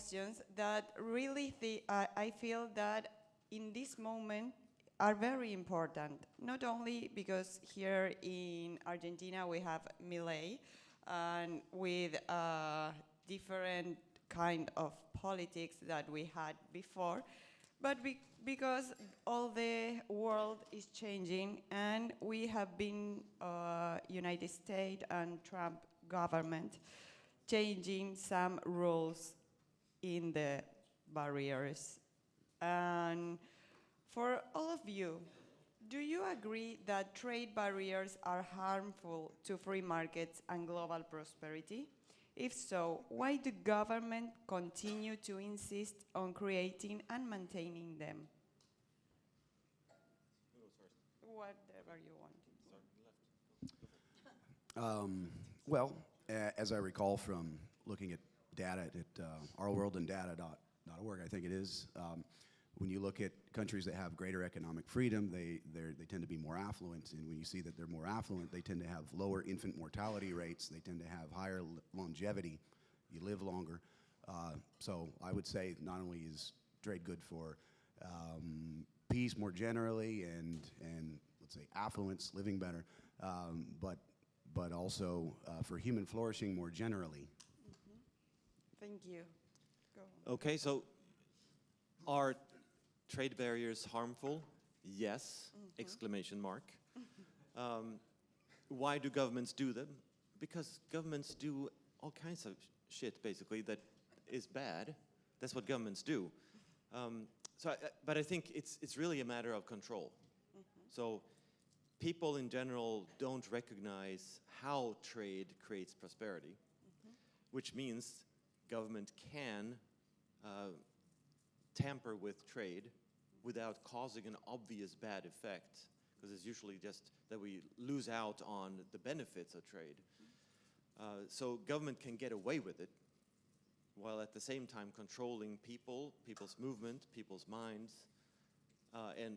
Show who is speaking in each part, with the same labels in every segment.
Speaker 1: questions that really I feel that in this moment are very important. Not only because here in Argentina we have Milei, and with different kind of politics that we had before, but because all the world is changing, and we have been United States and Trump government changing some rules in the barriers. And for all of you, do you agree that trade barriers are harmful to free markets and global prosperity? If so, why do governments continue to insist on creating and maintaining them? Whatever you want.
Speaker 2: Well, as I recall from looking at data at ourworldandata.org, I think it is, when you look at countries that have greater economic freedom, they tend to be more affluent. And when you see that they're more affluent, they tend to have lower infant mortality rates. They tend to have higher longevity. You live longer. So I would say not only is trade good for peace more generally and let's say affluence, living better, but also for human flourishing more generally.
Speaker 1: Thank you. Go on.
Speaker 3: Okay, so are trade barriers harmful? Yes, exclamation mark. Why do governments do them? Because governments do all kinds of shit, basically, that is bad. That's what governments do. But I think it's really a matter of control. So people in general don't recognize how trade creates prosperity, which means government can tamper with trade without causing an obvious bad effect, because it's usually just that we lose out on the benefits of trade. So government can get away with it, while at the same time controlling people's movement, people's minds,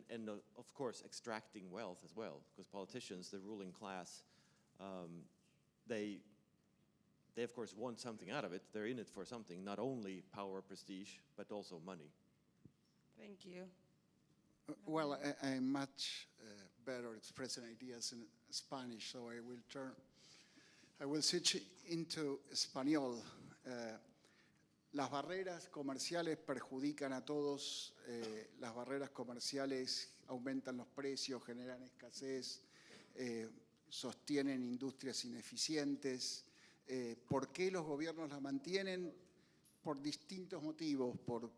Speaker 3: and of course extracting wealth as well, because politicians, the ruling class, they of course want something out of it. They're in it for something, not only power, prestige, but also money.
Speaker 1: Thank you.
Speaker 4: Well, I'm much better expressing ideas in Spanish, so I will switch into español. Las barreras comerciales perjudican a todos, las barreras comerciales aumentan los precios, generan escasez, sostienen industrias ineficientes. ¿Por qué los gobiernos las mantienen? Por distintos motivos, por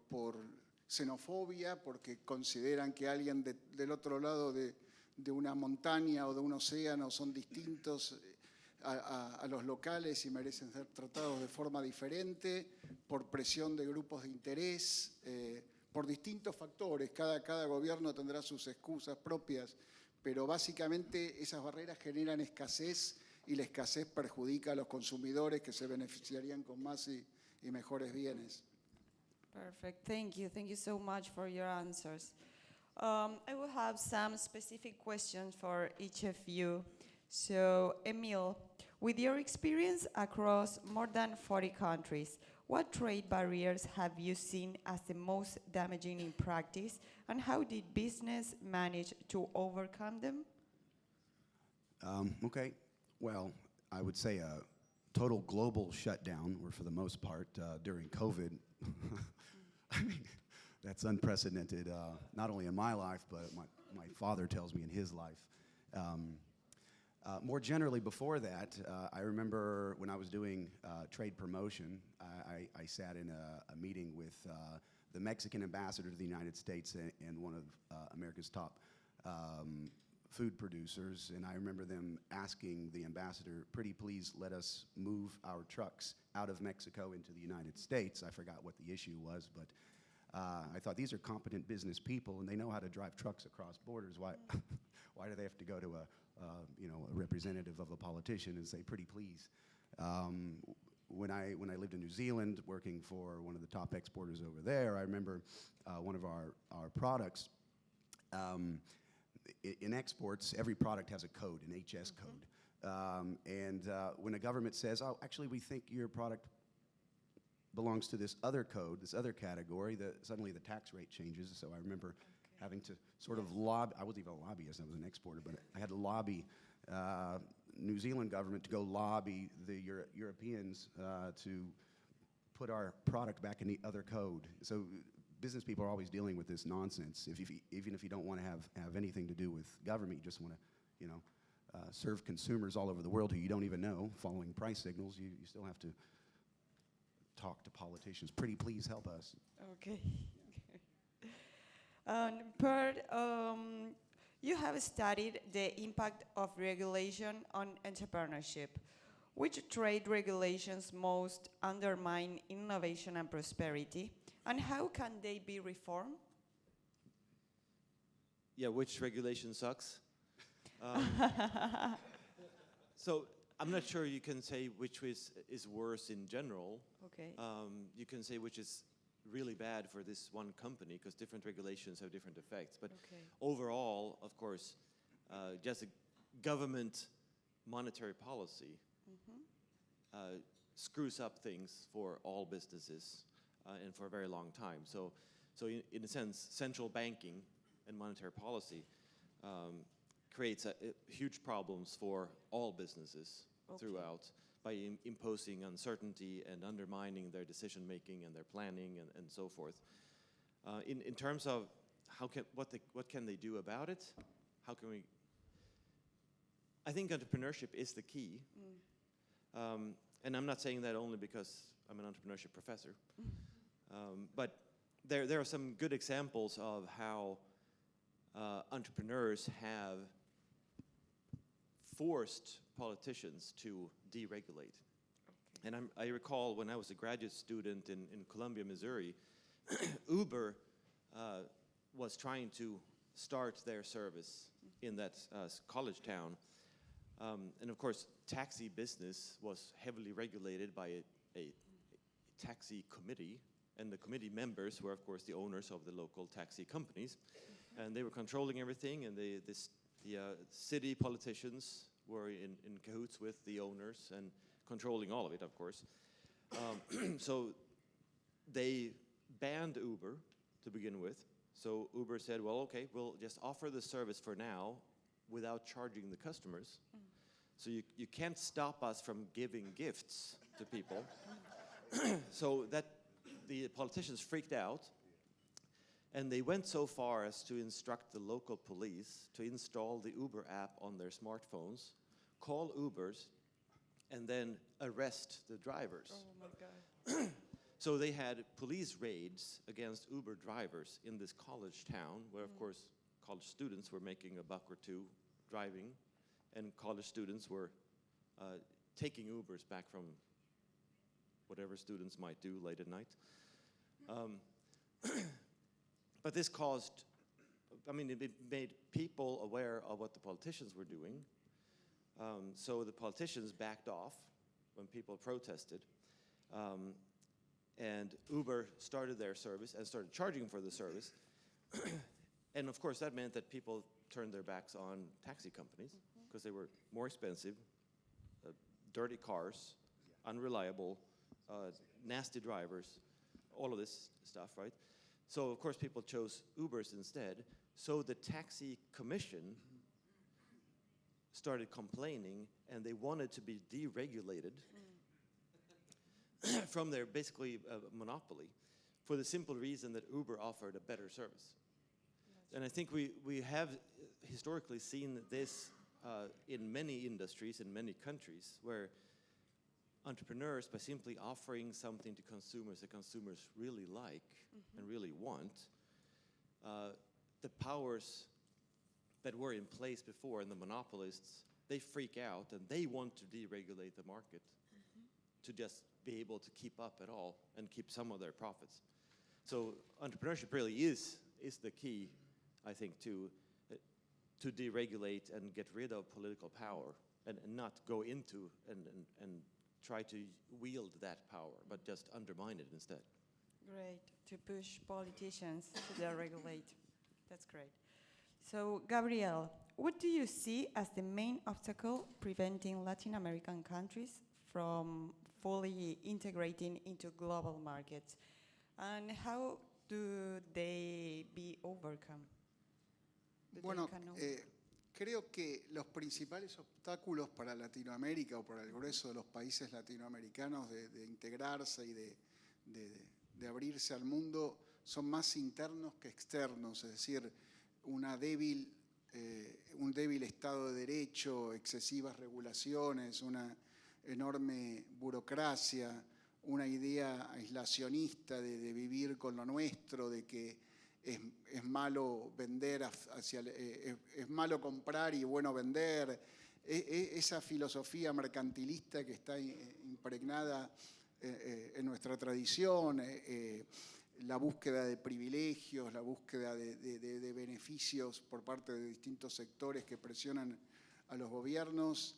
Speaker 4: xenofobia, porque consideran que alguien del otro lado de una montaña o de un océano son distintos a los locales y merecen ser tratados de forma diferente, por presión de grupos de interés, por distintos factores. Cada gobierno tendrá sus excusas propias, pero básicamente esas barreras generan escasez y la escasez perjudica a los consumidores que se beneficiarían con más y mejores bienes.
Speaker 1: Perfect. Thank you. Thank you so much for your answers. I will have some specific questions for each of you. So, Emile, with your experience across more than 40 countries, what trade barriers have you seen as the most damaging in practice, and how did business manage to overcome them?
Speaker 2: Okay, well, I would say a total global shutdown, or for the most part, during COVID. I mean, that's unprecedented, not only in my life, but my father tells me in his life. More generally, before that, I remember when I was doing trade promotion, I sat in a meeting with the Mexican ambassador to the United States and one of America's top food producers, and I remember them asking the ambassador, pretty please let us move our trucks out of Mexico into the United States. I forgot what the issue was, but I thought these are competent business people and they know how to drive trucks across borders. Why, why do they have to go to a representative of a politician and say, pretty please? When I lived in New Zealand working for one of the top exporters over there, I remember one of our products, in exports, every product has a code, an HS code. And when a government says, oh, actually we think your product belongs to this other code, this other category, that suddenly the tax rate changes. So I remember having to sort of lobby. I wasn't even a lobbyist, I was an exporter, but I had to lobby New Zealand government to go lobby the Europeans to put our product back in the other code. So business people are always dealing with this nonsense. Even if you don't want to have anything to do with government, you just want to, serve consumers all over the world who you don't even know, following price signals, you still have to talk to politicians. Pretty please help us.
Speaker 1: Okay. Per, you have studied the impact of regulation on entrepreneurship. Which trade regulations most undermine innovation and prosperity, and how can they be reformed?
Speaker 3: Yeah, which regulation sucks? So I'm not sure you can say which is worse in general.
Speaker 1: Okay.
Speaker 3: You can say which is really bad for this one company, because different regulations have different effects. But overall, of course, just a government monetary policy screws up things for all businesses and for a very long time. So in a sense, central banking and monetary policy creates huge problems for all businesses throughout by imposing uncertainty and undermining their decision making and their planning and so forth. In terms of what can they do about it? How can we? I think entrepreneurship is the key. And I'm not saying that only because I'm an entrepreneurship professor, but there are some good examples of how entrepreneurs have forced politicians to deregulate. And I recall when I was a graduate student in Columbia, Missouri, Uber was trying to start their service in that college town. And of course, taxi business was heavily regulated by a taxi committee, and the committee members were, of course, the owners of the local taxi companies, and they were controlling everything. And the city politicians were in cahoots with the owners and controlling all of it, of course. So they banned Uber to begin with. So Uber said, well, okay, we'll just offer the service for now without charging the customers. So you can't stop us from giving gifts to people. So that the politicians freaked out, and they went so far as to instruct the local police to install the Uber app on their smartphones, call Ubers, and then arrest the drivers.
Speaker 1: Oh my God.
Speaker 3: So they had police raids against Uber drivers in this college town, where of course college students were making $1 or $2 driving, and college students were taking Ubers back from whatever students might do late at night. But this caused, it made people aware of what the politicians were doing. So the politicians backed off when people protested. And Uber started their service and started charging for the service. And of course, that meant that people turned their backs on taxi companies because they were more expensive, dirty cars, unreliable, nasty drivers, all of this stuff, right? So of course people chose Ubers instead. So the taxi commission started complaining, and they wanted to be deregulated from their basically monopoly, for the simple reason that Uber offered a better service. And I think we have historically seen this in many industries, in many countries, where entrepreneurs, by simply offering something to consumers that consumers really like and really want, the powers that were in place before and the monopolists, they freak out and they want to deregulate the market to just be able to keep up at all and keep some of their profits. So entrepreneurship really is the key, I think, to deregulate and get rid of political power and not go into and try to wield that power, but just undermine it instead.
Speaker 1: Great, to push politicians to deregulate. That's great. So, Gabriel, what do you see as the main obstacle preventing Latin American countries from fully integrating into global markets. And how do they be overcome? Do they
Speaker 4: Bueno,
Speaker 1: can overcome?
Speaker 4: creo que los principales obstáculos para Latinoamérica o para el grueso de los países latinoamericanos de integrarse y de abrirse al mundo son más internos que externos, es decir, un débil Estado de Derecho, excesivas regulaciones, una enorme burocracia, una idea aislacionista de vivir con lo nuestro, de que es malo vender, es malo comprar y bueno vender, esa filosofía mercantilista que está impregnada en nuestra tradición, la búsqueda de privilegios, la búsqueda de beneficios por parte de distintos sectores que presionan a los gobiernos,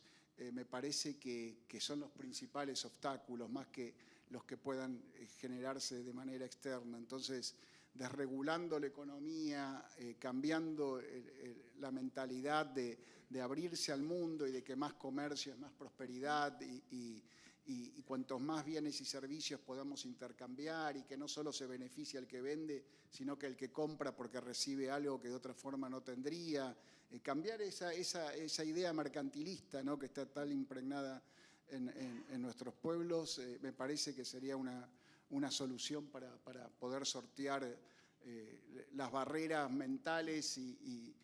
Speaker 4: me parece que son los principales obstáculos, más que los que puedan generarse de manera externa. Entonces, desregulando la economía, cambiando la mentalidad de abrirse al mundo y de que más comercio es más prosperidad y cuantos más bienes y servicios podamos intercambiar y que no solo se beneficia el que vende, sino que el que compra porque recibe algo que de otra forma no tendría. Cambiar esa idea mercantilista, ¿no?, que está tan impregnada en nuestros pueblos, me parece que sería una solución para poder sortear las barreras mentales y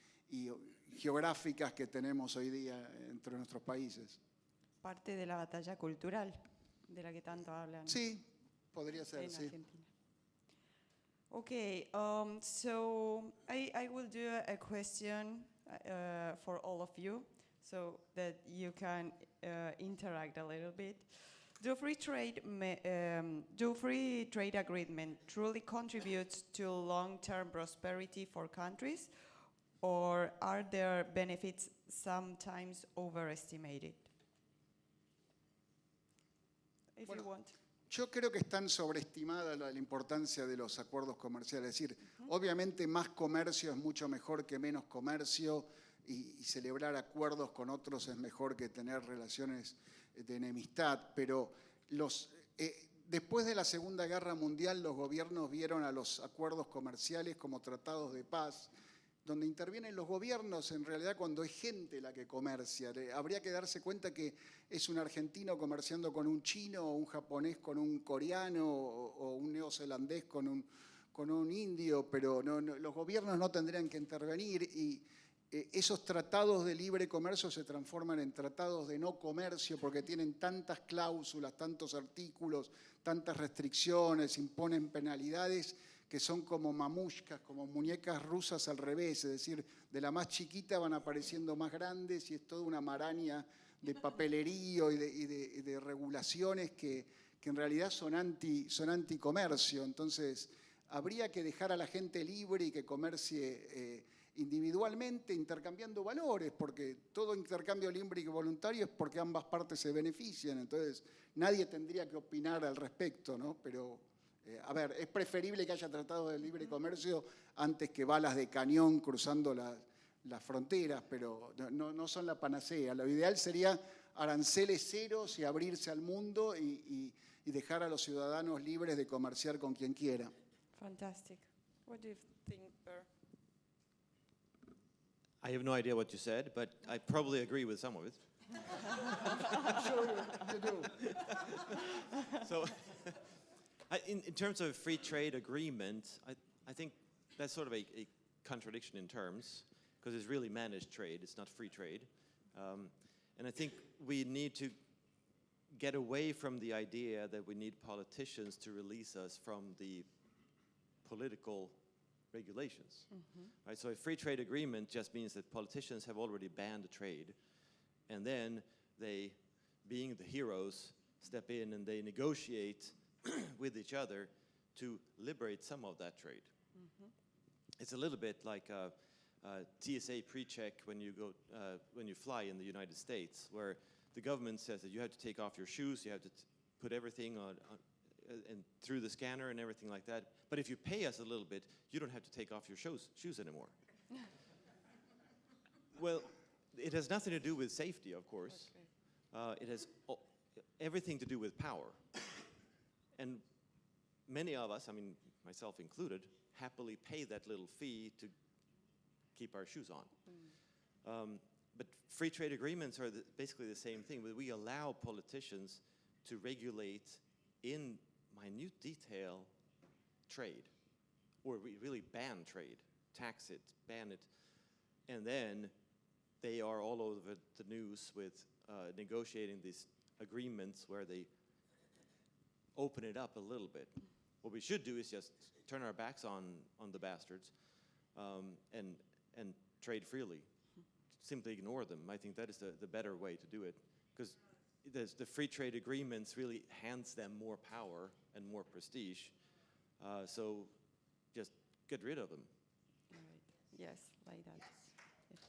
Speaker 4: geográficas que tenemos hoy día entre nuestros países.
Speaker 1: Parte de la batalla cultural de la que tanto hablan.
Speaker 4: Sí, podría ser,
Speaker 1: en
Speaker 4: sí.
Speaker 1: Argentina. Okay, so I will do a question for all of you so that you can interact a little bit. Do free trade agreement truly contributes to long-term prosperity for countries, or are their benefits sometimes overestimated? If you want.
Speaker 4: Yo creo que están sobreestimada la importancia de los acuerdos comerciales. Es decir, obviamente más comercio es mucho mejor que menos comercio y celebrar acuerdos con otros es mejor que tener relaciones de enemistad. Pero después de la Segunda Guerra Mundial los gobiernos vieron a los acuerdos comerciales como tratados de paz, donde intervienen los gobiernos en realidad cuando es gente la que comercia. Habría que darse cuenta que es un argentino comerciando con un chino, o un japonés con un coreano, o un neozelandés con un indio, pero los gobiernos no tendrían que intervenir y esos tratados de libre comercio se transforman en tratados de no comercio porque tienen tantas cláusulas, tantos artículos, tantas restricciones, imponen penalidades que son como mamushkas, como muñecas rusas al revés, es decir, de la más chiquita van apareciendo más grandes y es toda una maraña de papelerío y de regulaciones que en realidad son anticomercio. Entonces, habría que dejar a la gente libre y que comercie individualmente, intercambiando valores, porque todo intercambio libre y voluntario es porque ambas partes se benefician. Entonces, nadie tendría que opinar al respecto, ¿no? Pero a ver, es preferible que haya tratados de libre comercio antes que balas de cañón cruzando las fronteras, pero no son la panacea. Lo ideal sería aranceles ceros y abrirse al mundo y dejar a los ciudadanos libres de comerciar con quien quiera.
Speaker 1: Fantastic. What do you think, Per?
Speaker 3: I have no idea what you said, but I probably agree with some of it.
Speaker 4: I'm sure you do.
Speaker 3: So, in terms of a free trade agreement, I think that's sort of a contradiction in terms, because it's really managed trade, it's not free trade. And I think we need to get away from the idea that we need politicians to release us from the political regulations. Right? So a free trade agreement just means that politicians have already banned the trade, and then they, being the heroes, step in and they negotiate with each other to liberate some of that trade. It's a little bit like a TSA pre-check when you fly in the United States, where the government says that you have to take off your shoes, you have to put everything on and through the scanner and everything like that. But if you pay us a little bit, you don't have to take off your shoes anymore. Well, it has nothing to do with safety, of course.
Speaker 1: Okay.
Speaker 3: It has everything to do with power. And many of us, I mean, myself included, happily pay that little fee to keep our shoes on. But free trade agreements are basically the same thing, but we allow politicians to regulate in minute detail trade, or we really ban trade, tax it, ban it, and then they are all over the news with negotiating these agreements where they open it up a little bit. What we should do is just turn our backs on the bastards and trade freely. Simply ignore them. I think that is the better way to do it, because the free trade agreements really hands them more power and more prestige. So just get rid of them.
Speaker 1: All right. Yes, like that. Yes.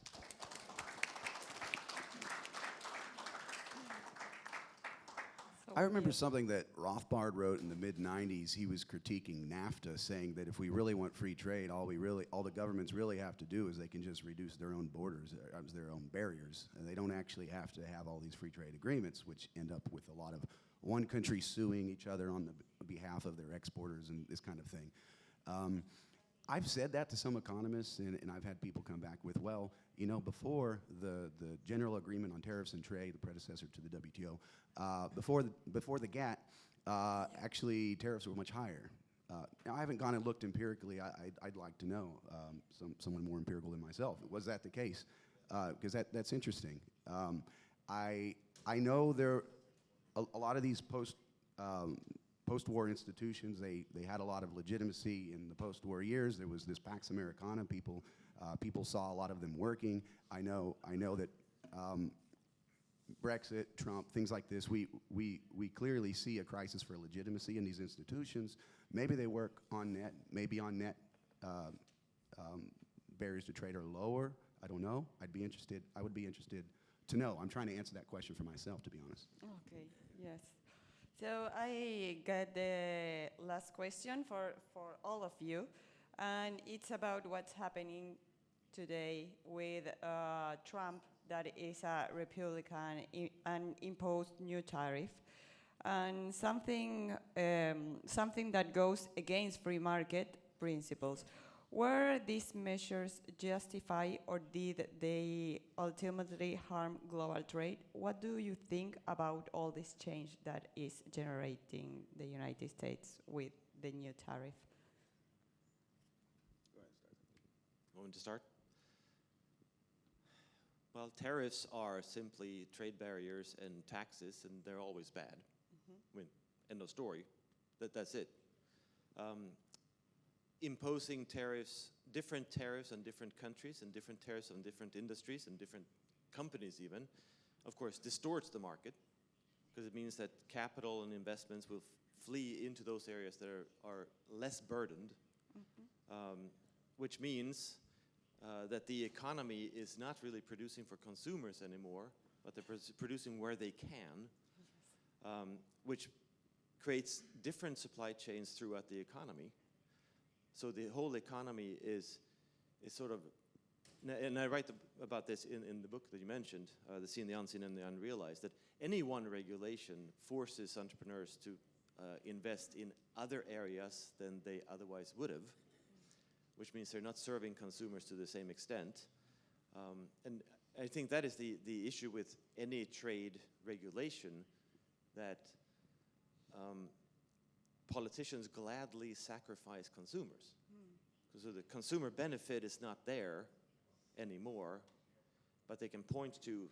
Speaker 1: So
Speaker 2: I remember
Speaker 1: yes.
Speaker 2: something that Rothbard wrote in the mid-90s. He was critiquing NAFTA, saying that if we really want free trade, all the governments really have to do is they can just reduce their own borders, their own barriers. And they don't actually have to have all these free trade agreements, which end up with a lot of one country suing each other on the behalf of their exporters and this kind of thing. I've said that to some economists, and I've had people come back with, well, you know, before the General Agreement on Tariffs and Trade, the predecessor to the WTO, before the GATT, actually tariffs were much higher. Now, I haven't gone and looked empirically. I'd like to know, someone more empirical than myself. Was that the case? Because that's interesting. I know there a lot of these post-war institutions, they had a lot of legitimacy in the post-war years. There was this Pax Americana. People saw a lot of them working. I know that Brexit, Trump, things like this, we clearly see a crisis for legitimacy in these institutions. Maybe they work on net, maybe on net barriers to trade are lower. I don't know. I would be interested to know. I'm trying to answer that question for myself, to be honest.
Speaker 1: Okay, yes. So I got the last question for all of you, and it's about what's happening today with Trump, that is a Republican, and imposed new tariff, and something that goes against free market principles. Were these measures justified, or did they ultimately harm global trade? What do you think about all this change that is generating the United States with the new tariff?
Speaker 3: Go ahead, start. Want me to start? Well, tariffs are simply trade barriers and taxes, and they're always bad. I mean, end of story. That's it. Imposing tariffs, different tariffs on different countries and different tariffs on different industries and different companies even, of course, distorts the market, because it means that capital and investments will flee into those areas that are less burdened, which means that the economy is not really producing for consumers anymore, but they're producing where they can, which creates different supply chains throughout the economy. So the whole economy is sort of, and I write about this in the book that you mentioned, The Seen, the Unseen, and the Unrealized, that any one regulation forces entrepreneurs to invest in other areas than they otherwise would have, which means they're not serving consumers to the same extent. And I think that is the issue with any trade regulation, that politicians gladly sacrifice consumers. So the consumer benefit is not there anymore, but they can point to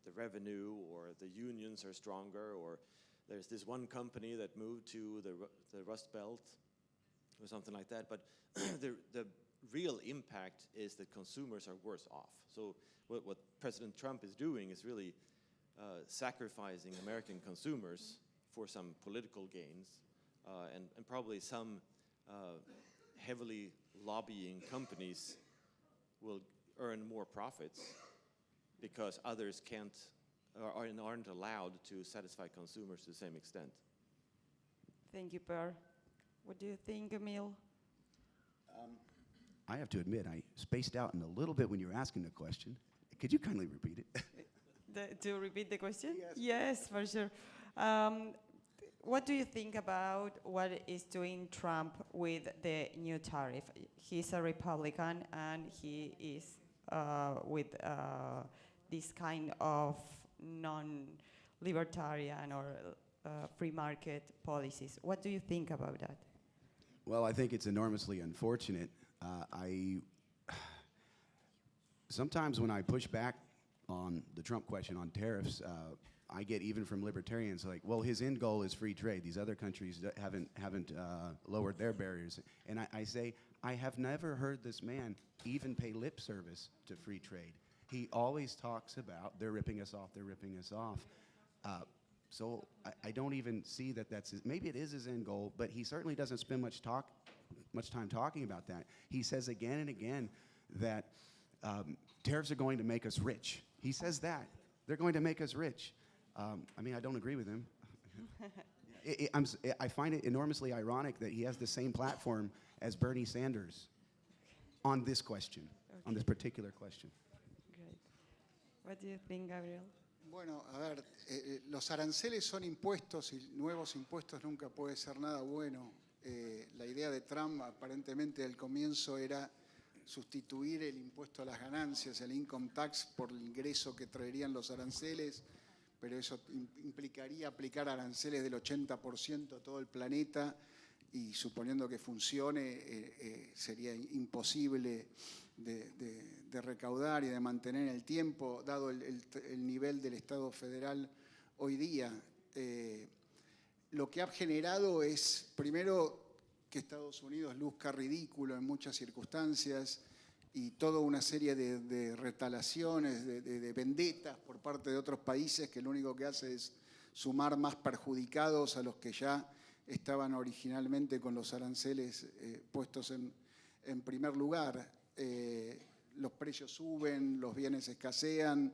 Speaker 3: the revenue, or the unions are stronger, or there's this one company that moved to the Rust Belt, or something like that. But the real impact is that consumers are worse off. So what President Trump is doing is really sacrificing American consumers for some political gains. And probably some heavily lobbying companies will earn more profits because others aren't allowed to satisfy consumers to the same extent.
Speaker 1: Thank you, Per. What do you think, Emile?
Speaker 2: I have to admit, I spaced out in a little bit when you were asking the question. Could you kindly repeat it?
Speaker 1: To repeat the question?
Speaker 2: Yes.
Speaker 1: Yes, for sure. Um, what do you think about what is doing Trump with the new tariff? He's a Republican and he is with this kind of non-libertarian or free market policies. What do you think about that?
Speaker 2: Well, I think it's enormously unfortunate. Sometimes when I push back on the Trump question on tariffs, I get even from libertarians like, well, his end goal is free trade. These other countries haven't lowered their barriers. And I say, I have never heard this man even pay lip service to free trade. He always talks about they're ripping us off, they're ripping us off. So I don't even see that that's his, maybe it is his end goal, but he certainly doesn't spend much time talking about that. He says again and again that tariffs are going to make us rich. He says that. They're going to make us rich. I mean, I don't agree with him. I find it enormously ironic that he has the same platform as Bernie Sanders on this question, on this particular question.
Speaker 1: Great. What do you think, Gabriel?
Speaker 4: Bueno, a ver, los aranceles son impuestos y nuevos impuestos nunca puede ser nada bueno. La idea de Trump aparentemente al comienzo era sustituir el impuesto a las ganancias, el income tax, por el ingreso que traerían los aranceles, pero eso implicaría aplicar aranceles del 80% a todo el planeta y suponiendo que funcione sería imposible de recaudar y de mantener en el tiempo, dado el nivel del Estado federal hoy día. Lo que ha generado es, primero, que Estados Unidos luzca ridículo en muchas circunstancias y toda una serie de retalaciones, de vendetas por parte de otros países que lo único que hace es sumar más perjudicados a los que ya estaban originalmente con los aranceles puestos en primer lugar. Los precios suben, los bienes escasean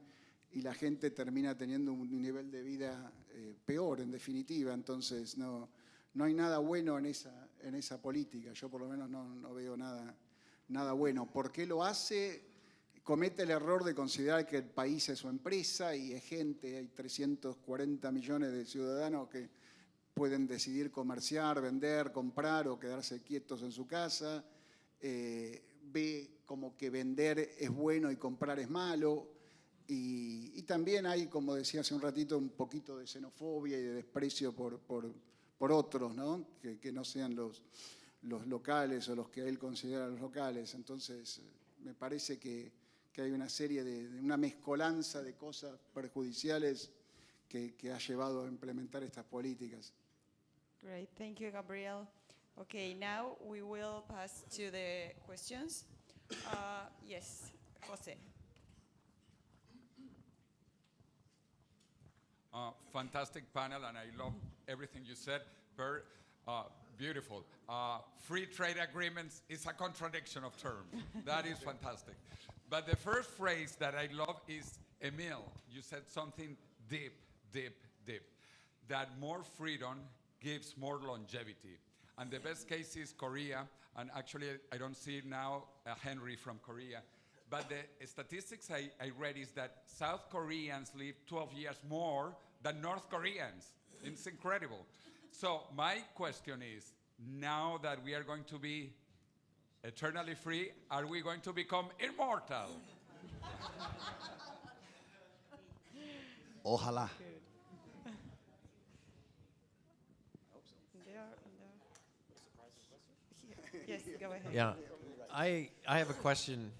Speaker 4: y la gente termina teniendo un nivel de vida peor, en definitiva. Entonces, no hay nada bueno en esa política. Yo por lo menos no veo nada bueno. ¿Por qué lo hace? Comete el error de considerar que el país es su empresa y es gente. Hay 340 millones de ciudadanos que pueden decidir comerciar, vender, comprar o quedarse quietos en su casa. Ve como que vender es bueno y comprar es malo. Y también hay, como decía hace un ratito, un poquito de xenofobia y de desprecio por otros, ¿no? Que no sean los locales o los que él considera los locales. Entonces, me parece que hay una serie de una mezcolanza de cosas perjudiciales que ha llevado a implementar estas políticas.
Speaker 1: Great, thank you, Gabriel. Okay, now we will pass to the questions. Yes, Jose.
Speaker 5: Fantastic panel, and I love everything you said. Very beautiful. Free trade agreements is a contradiction of terms. That is fantastic. But the first phrase that I love is, Emile, you said something deep, deep, deep. That more freedom gives more longevity. And the best case is Korea, and actually I don't see now Henry from Korea. But the statistics I read is that South Koreans live 12 years more than North Koreans. It's incredible. So my question is, now that we are going to be eternally free, are we going to become immortal?
Speaker 2: Ojalá.
Speaker 1: Yes, go ahead.
Speaker 6: Yeah, I have a question.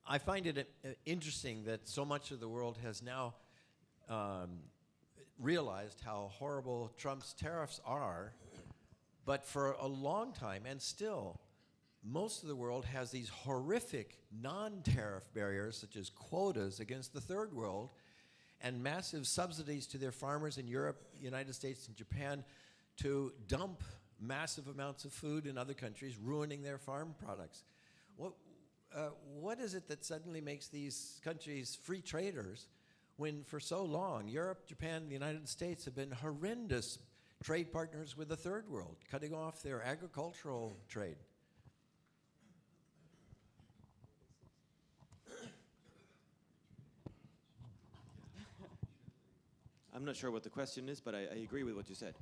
Speaker 6: I find it interesting that so much of the world has now realized how horrible Trump's tariffs are, but for a long time, and still, most of the world has these horrific non-tariff barriers, such as quotas against the third world, and massive subsidies to their farmers in Europe, United States, and Japan to dump massive amounts of food in other countries, ruining their farm products. What is it that suddenly makes these countries free traders when for so long Europe, Japan, the United States have been horrendous trade partners with the third world, cutting off their agricultural trade?
Speaker 3: I'm not sure what the question is, but I agree with what you said.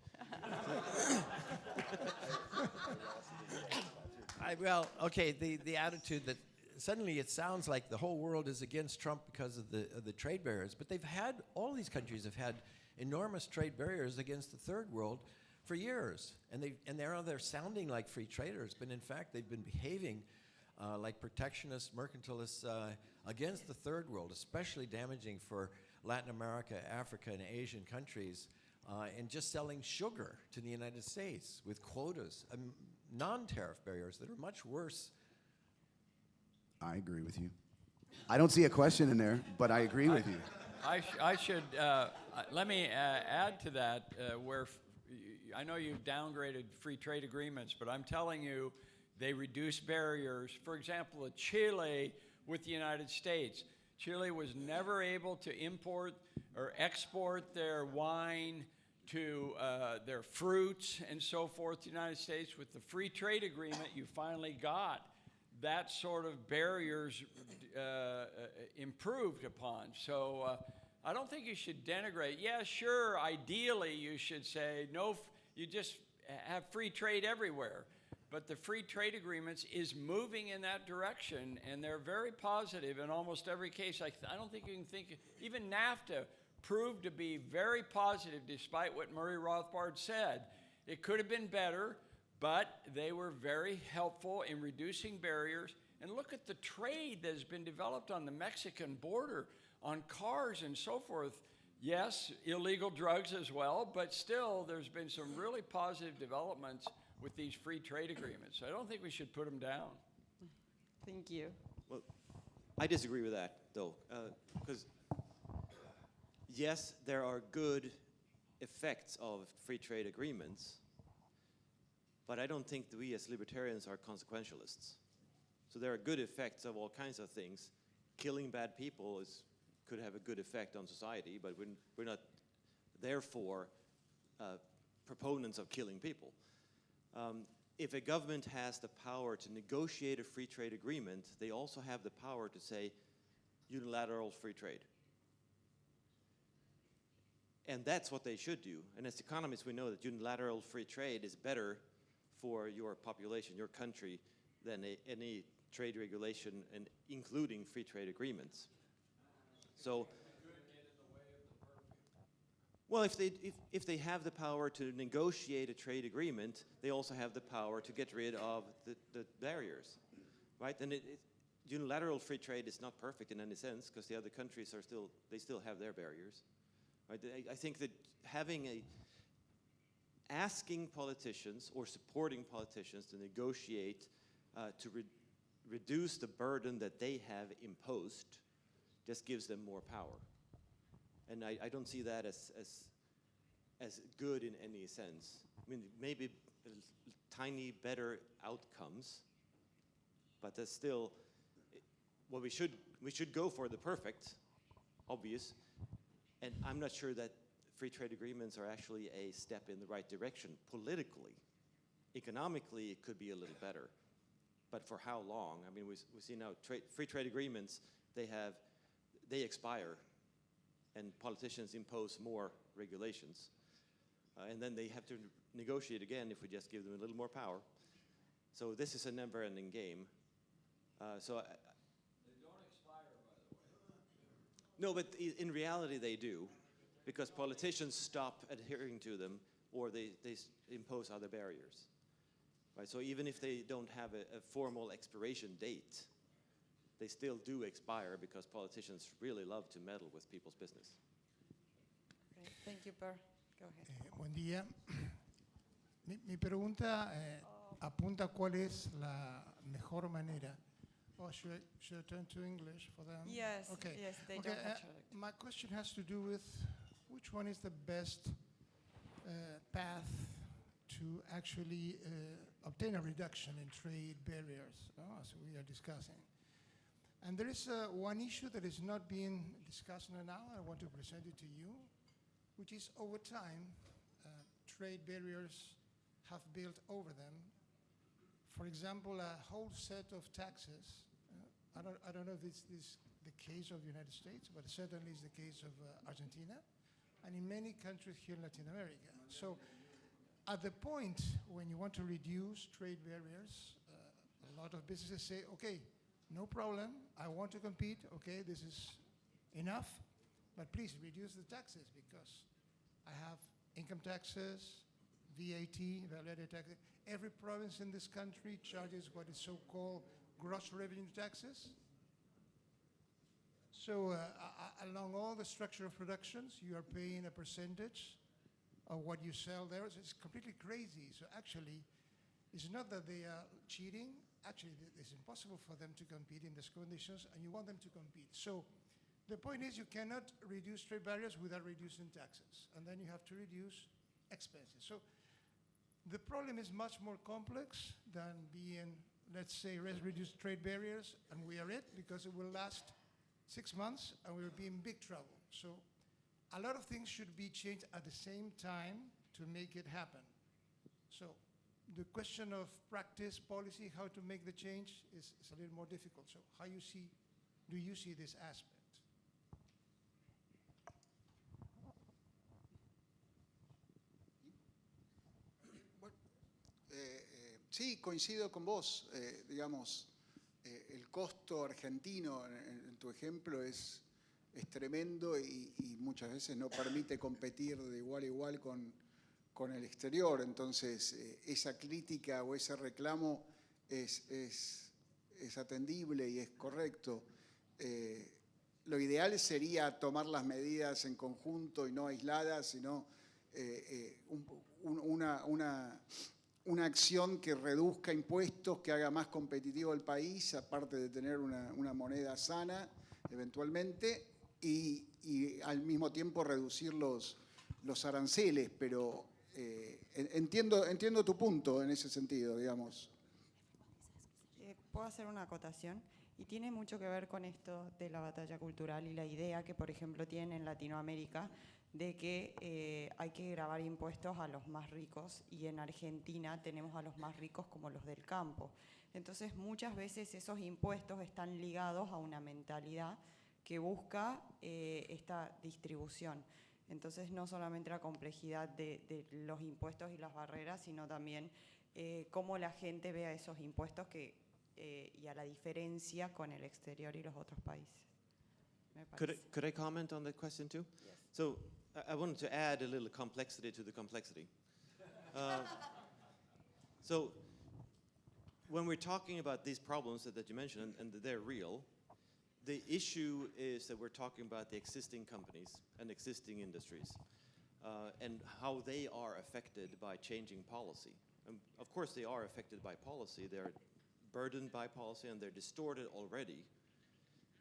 Speaker 6: The attitude that suddenly it sounds like the whole world is against Trump because of the trade barriers, but all these countries have had enormous trade barriers against the third world for years, and they're sounding like free traders, but in fact they've been behaving like protectionists, mercantilists against the third world, especially damaging for Latin America, Africa, and Asian countries, and just selling sugar to the United States with quotas, non-tariff barriers that are much worse.
Speaker 2: I agree with you. I don't see a question in there, but I agree with you.
Speaker 7: I should, let me add to that, I know you've downgraded free trade agreements, but I'm telling you, they reduce barriers. For example, Chile with the United States. Chile was never able to import or export their wine to their fruits and so forth to the United States. With the free trade agreement, you finally got that sort of barriers improved upon. So I don't think you should denigrate. Yeah, sure, ideally you should say, no, you just have free trade everywhere. But the free trade agreements is moving in that direction, and they're very positive in almost every case. I don't think you can think, even NAFTA proved to be very positive despite what Murray Rothbard said. It could have been better, but they were very helpful in reducing barriers. And look at the trade that has been developed on the Mexican border on cars and so forth. Yes, illegal drugs as well, but still there's been some really positive developments with these free trade agreements. So I don't think we should put them down.
Speaker 1: Thank you.
Speaker 3: Well, I disagree with that, though, because yes, there are good effects of free trade agreements, but I don't think that we as libertarians are consequentialists. So there are good effects of all kinds of things. Killing bad people could have a good effect on society, but we're not therefore proponents of killing people. If a government has the power to negotiate a free trade agreement, they also have the power to say unilateral free trade. And that's what they should do. And as economists, we know that unilateral free trade is better for your population, your country, than any trade regulation, and including free trade agreements. So, well, if they have the power to negotiate a trade agreement, they also have the power to get rid of the barriers, right? And unilateral free trade is not perfect in any sense because the other countries they still have their barriers, right? I think that asking politicians or supporting politicians to negotiate to reduce the burden that they have imposed just gives them more power. And I don't see that as good in any sense. I mean, maybe tiny better outcomes, but that's still, well, we should go for the perfect, obvious, and I'm not sure that free trade agreements are actually a step in the right direction politically. Economically, it could be a little better, but for how long? I mean, we see now free trade agreements, they expire, and politicians impose more regulations. And then they have to negotiate again if we just give them a little more power. So this is a never-ending game. They
Speaker 7: don't expire, by the way.
Speaker 3: No, but in reality they do, because politicians stop adhering to them or they impose other barriers. Right? So even if they don't have a formal expiration date, they still do expire because politicians really love to meddle with people's business.
Speaker 1: Great. Thank you, Per. Go ahead.
Speaker 8: Buen día. Mi pregunta apunta a cuál es la mejor manera. Oh, should I turn to English for them?
Speaker 1: Yes,
Speaker 8: Okay.
Speaker 1: yes, they
Speaker 8: Okay,
Speaker 1: don't have traduction.
Speaker 8: my question has to do with which one is the best path to actually obtain a reduction in trade barriers, as we are discussing. And there is one issue that is not being discussed now. I want to present it to you, which is over time, trade barriers have built over them. For example, a whole set of taxes. I don't know if this is the case of the United States, but certainly is the case of Argentina. and in many countries here in Latin America. So at the point when you want to reduce trade barriers, a lot of businesses say, okay, no problem, I want to compete, okay, this is enough, but please reduce the taxes because I have income taxes, VAT, value-added taxes. Every province in this country charges what is so-called gross revenue taxes. So along all the structure of productions, you are paying a percentage of what you sell there. So it's completely crazy. So actually, it's not that they are cheating. Actually, it's impossible for them to compete in these conditions, and you want them to compete. So the point is you cannot reduce trade barriers without reducing taxes, and then you have to reduce expenses. So the problem is much more complex than being, let's say, reduce trade barriers, and we are it, because it will last 6 months, and we will be in big trouble. So a lot of things should be changed at the same time to make it happen. So the question of practice, policy, how to make the change is a little more difficult. So how do you see this aspect?
Speaker 4: Sí, coincido con vos. Digamos, el costo argentino, en tu ejemplo, es tremendo y muchas veces no permite competir de igual a igual con el exterior. Entonces, esa crítica o ese reclamo es atendible y es correcto. Lo ideal sería tomar las medidas en conjunto y no aisladas, sino una acción que reduzca impuestos, que haga más competitivo el país, aparte de tener una moneda sana, eventualmente, y al mismo tiempo reducir los aranceles, pero entiendo tu punto en ese sentido, digamos.
Speaker 1: ¿Puedo hacer una acotación? Y tiene mucho que ver con esto de la batalla cultural y la idea que, por ejemplo, tienen en Latinoamérica de que hay que gravar impuestos a los más ricos, y en Argentina tenemos a los más ricos como los del campo. Entonces, muchas veces esos impuestos están ligados a una mentalidad que busca esta distribución. Entonces, no solamente la complejidad de los impuestos y las barreras, sino también cómo la gente ve a esos impuestos y a la diferencia con el exterior y los otros países.
Speaker 3: Could I comment on that question too?
Speaker 1: Yes.
Speaker 3: So I wanted to add a little complexity to the complexity. So when we're talking about these problems that you mentioned, and they're real, the issue is that we're talking about the existing companies and existing industries and how they are affected by changing policy. And of course, they are affected by policy. They're burdened by policy, and they're distorted already.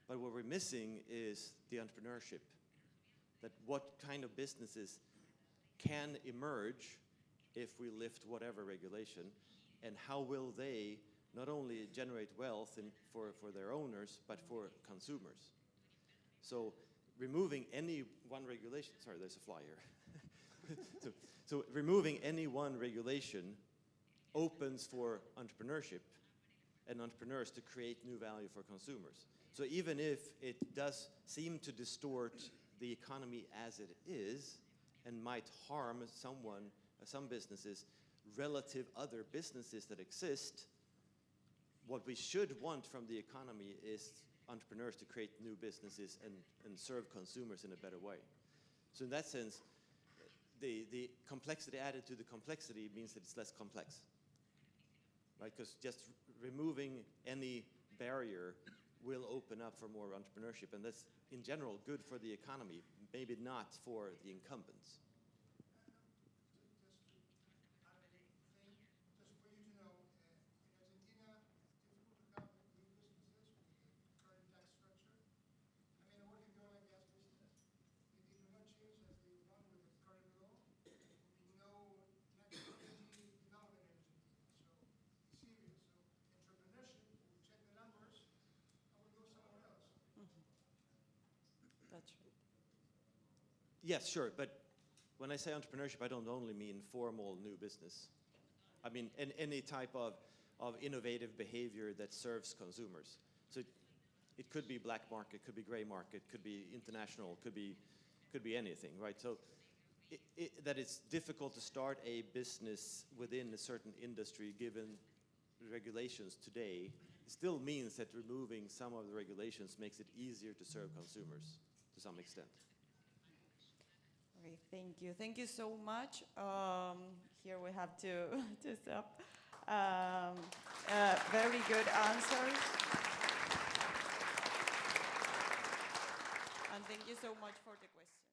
Speaker 3: But what we're missing is the entrepreneurship, that what kind of businesses can emerge if we lift whatever regulation, and how will they not only generate wealth for their owners, but for consumers. So removing any one regulation, sorry, there's a fly here. so removing any one regulation opens for entrepreneurship and entrepreneurs to create new value for consumers. So even if it does seem to distort the economy as it is and might harm some businesses relative other businesses that exist, what we should want from the economy is entrepreneurs to create new businesses and serve consumers in a better way. So in that sense, the complexity added to the complexity means that it's less complex, right? Because just removing any barrier will open up for more entrepreneurship, and that's in general good for the economy, maybe not for the incumbents.
Speaker 1: That's right.
Speaker 3: Yes, sure, but when I say entrepreneurship, I don't only mean formal new business. I mean any type of innovative behavior that serves consumers. So it could be black market, could be gray market, could be international, could be Could be anything, right? So that it's difficult to start a business within a certain industry given the regulations today still means that removing some of the regulations makes it easier to serve consumers to some extent.
Speaker 1: Okay, thank you. Thank you so much. Here we have to stop. Very good answers. And thank you so much for the question.